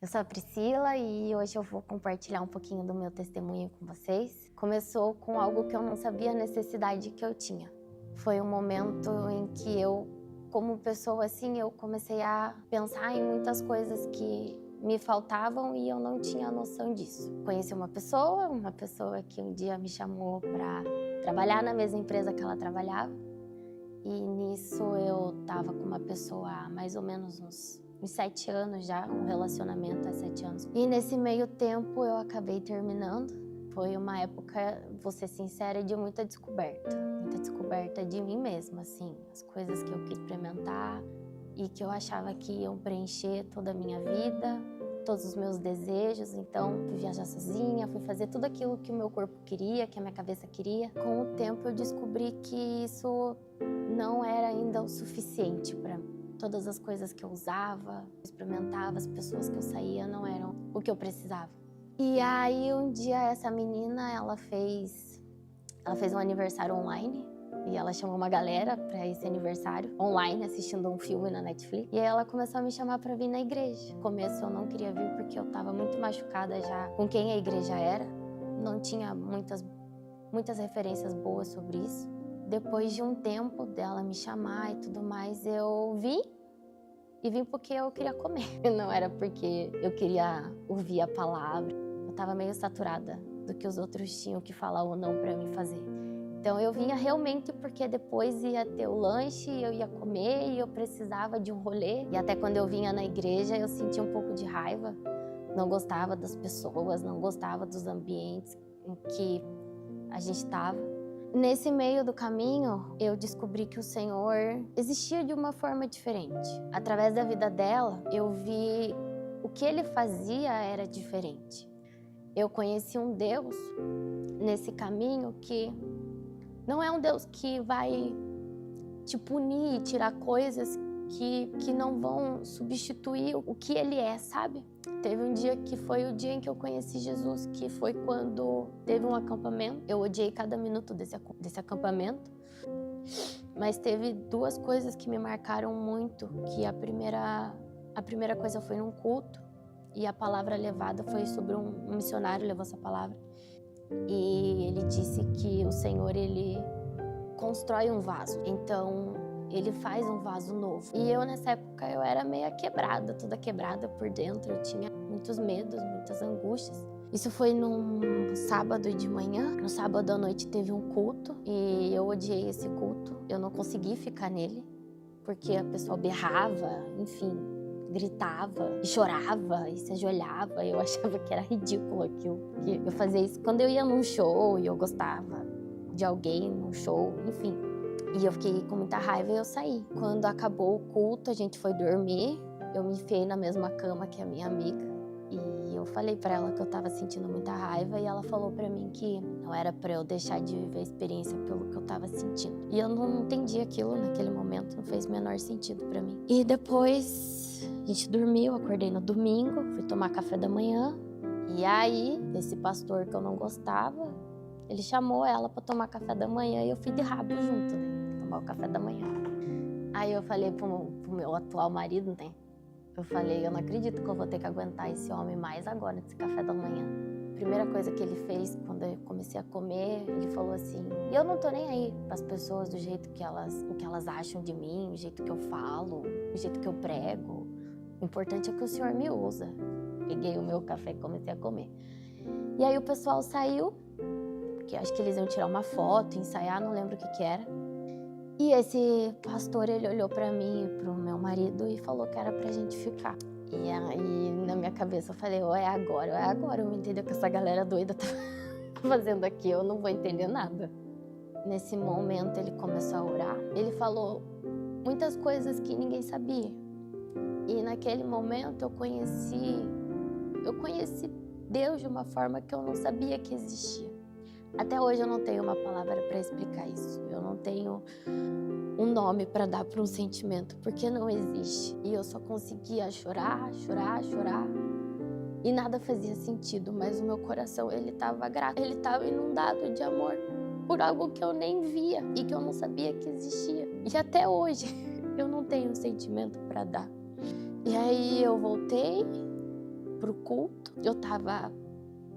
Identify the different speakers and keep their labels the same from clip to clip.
Speaker 1: Eu sou a Priscila e hoje eu vou compartilhar um pouquinho do meu testemunho com vocês. Começou com algo que eu não sabia a necessidade que eu tinha. Foi um momento em que eu, como pessoa assim, eu comecei a pensar em muitas coisas que me faltavam e eu não tinha noção disso. Conheci uma pessoa que um dia me chamou para trabalhar na mesma empresa que ela trabalhava. E nisso eu estava com uma pessoa há mais ou menos uns 7 anos já, um relacionamento há 7 anos. E nesse meio tempo eu acabei terminando. Foi uma época, vou ser sincera, de muita descoberta de mim mesma, assim, as coisas que eu quis experimentar e que eu achava que iam preencher toda a minha vida, todos os meus desejos. Então, fui viajar sozinha, fui fazer tudo aquilo que o meu corpo queria, que a minha cabeça queria. Com o tempo eu descobri que isso não era ainda o suficiente para mim. Todas as coisas que eu usava, experimentava, as pessoas que eu saía não eram o que eu precisava. E aí um dia essa menina, ela fez um aniversário online e ela chamou uma galera para esse aniversário online, assistindo um filme na Netflix. E aí ela começou a me chamar para vir na igreja. No começo eu não queria vir porque eu estava muito machucada já com quem a igreja era. Não tinha muitas referências boas sobre isso. Depois de um tempo dela me chamar e tudo mais, eu vim porque eu queria comer. Não era porque eu queria ouvir a palavra. Eu estava meio saturada do que os outros tinham que falar ou não para mim fazer. Então eu vinha realmente porque depois ia ter o lanche, eu ia comer e eu precisava de um rolê. E até quando eu vinha na igreja eu sentia um pouco de raiva. Não gostava das pessoas, não gostava dos ambientes em que a gente estava. Nesse meio do caminho, eu descobri que o Senhor existia de uma forma diferente. Através da vida dela, eu vi o que Ele fazia era diferente. Eu conheci um Deus nesse caminho que não é um Deus que vai te punir e tirar coisas que não vão substituir o que Ele é, sabe? Teve um dia que foi o dia em que eu conheci Jesus, que foi quando teve um acampamento. Eu odiei cada minuto desse acampamento, mas teve 2 coisas que me marcaram muito, que a primeira coisa foi num culto, e a palavra levada foi sobre um missionário levou essa palavra. E ele disse que o Senhor, Ele constrói um vaso. Então, Ele faz um vaso novo. E eu, nessa época, eu era meio quebrada, toda quebrada por dentro. Eu tinha muitos medos, muitas angústias. Isso foi num sábado de manhã. No sábado à noite teve um culto e eu odiei esse culto. Eu não consegui ficar nele, porque a pessoa berrava, enfim, gritava e chorava e se ajoelhava. Eu achava que era ridículo aquilo. Que eu fazia isso quando eu ia num show e eu gostava de alguém num show, enfim. E eu fiquei com muita raiva e eu saí. Quando acabou o culto, a gente foi dormir. Eu me enfiei na mesma cama que a minha amiga. E eu falei pra ela que eu tava sentindo muita raiva. E ela falou pra mim que não era pra eu deixar de viver a experiência pelo que eu tava sentindo. E eu não entendi aquilo naquele momento. Não fez o menor sentido pra mim. E depois a gente dormiu, acordei no domingo. Fui tomar café da manhã. E aí, esse pastor que eu não gostava, ele chamou ela pra tomar café da manhã e eu fui de rabo junto, né? Tomar o café da manhã. Aí eu falei pro meu atual marido, né? Eu falei, eu não acredito que eu vou ter que aguentar esse homem mais agora nesse café da manhã. A primeira coisa que ele fez quando eu comecei a comer, ele falou assim, e eu não tô nem aí pras pessoas do jeito que o que elas acham de mim, o jeito que eu falo, o jeito que eu prego. O importante é que o Senhor me usa. Peguei o meu café e comecei a comer. E aí o pessoal saiu, que acho que eles iam tirar uma foto, ensaiar, não lembro o que era. E esse pastor, ele olhou pra mim e pro meu marido e falou que era pra gente ficar. E aí, na minha cabeça, eu falei, ou é agora, eu não entendo o que essa galera doida tá fazendo aqui, eu não vou entender nada. Nesse momento, ele começou a orar. Ele falou muitas coisas que ninguém sabia. E naquele momento, eu conheci Deus de uma forma que eu não sabia que existia. Até hoje eu não tenho uma palavra para explicar isso. Eu não tenho um nome para dar para um sentimento, porque não existe. E eu só conseguia chorar. E nada fazia sentido, mas o meu coração, ele estava grato. Ele estava inundado de amor por algo que eu nem via e que eu não sabia que existia. E até hoje eu não tenho um sentimento para dar. E aí eu voltei pro culto, eu tava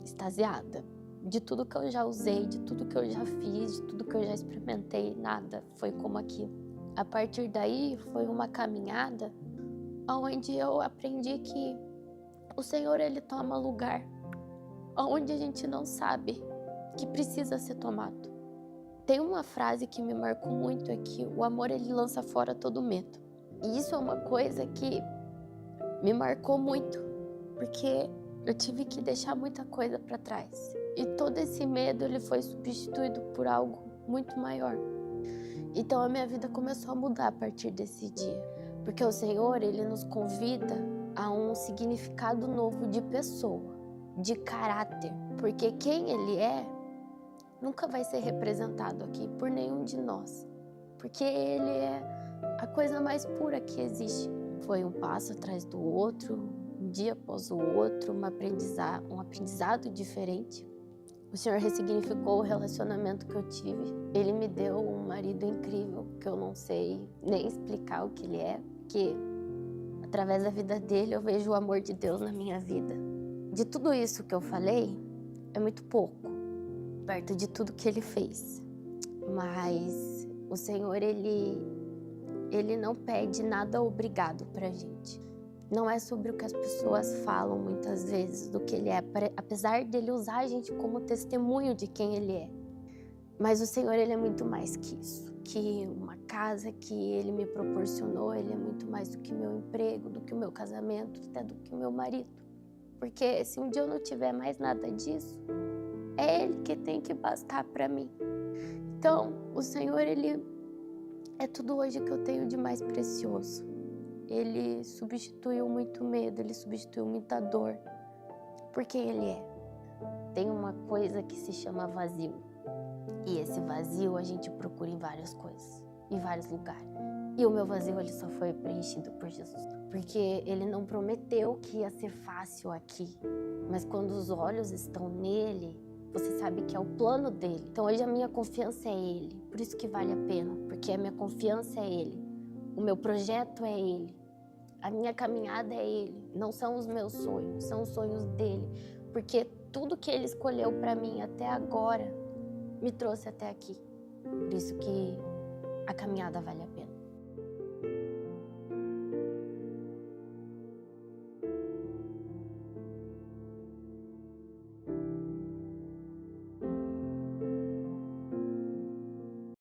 Speaker 1: extasiada. De tudo que eu já usei, de tudo que eu já fiz, de tudo que eu já experimentei, nada foi como aquilo. A partir daí, foi uma caminhada onde eu aprendi que o Senhor, Ele toma lugar onde a gente não sabe que precisa ser tomado. Tem uma frase que me marcou muito, é que o amor, ele lança fora todo medo. E isso é uma coisa que me marcou muito, porque eu tive que deixar muita coisa para trás. E todo esse medo, ele foi substituído por algo muito maior. Então a minha vida começou a mudar a partir desse dia. Porque o Senhor, Ele nos convida a um significado novo de pessoa, de caráter. Porque quem Ele é, nunca vai ser representado aqui por nenhum de nós. Porque Ele é a coisa mais pura que existe. Foi um passo atrás do outro, um dia após o outro, um aprendizado diferente. O Senhor ressignificou o relacionamento que eu tive. Ele me deu um marido incrível, que eu não sei nem explicar o que ele é, porque através da vida dele eu vejo o amor de Deus na minha vida. De tudo isso que eu falei, é muito pouco, perto de tudo que ele fez. Mas o Senhor, ele não pede nada obrigado pra gente. Não é sobre o que as pessoas falam muitas vezes do que ele é, apesar dele usar a gente como testemunho de quem ele é. Mas o Senhor, ele é muito mais que isso, que uma casa que ele me proporcionou, ele é muito mais do que meu emprego, do que o meu casamento, até do que o meu marido. Porque se um dia eu não tiver mais nada disso, é ele que tem que bastar para mim. Então, o Senhor, ele é tudo hoje que eu tenho de mais precioso. Ele substituiu muito medo, ele substituiu muita dor, por quem ele é. Tem uma coisa que se chama vazio. E esse vazio a gente procura em várias coisas, em vários lugares. E o meu vazio, ele só foi preenchido por Jesus. Porque ele não prometeu que ia ser fácil aqui. Mas quando os olhos estão nele, você sabe que é o plano dele. Então hoje a minha confiança é ele. Por isso que vale a pena. Porque a minha confiança é ele. O meu projeto é ele. A minha caminhada é ele. Não são os meus sonhos, são os sonhos dele. Porque tudo que ele escolheu para mim até agora me trouxe até aqui. Por isso que a caminhada vale a pena.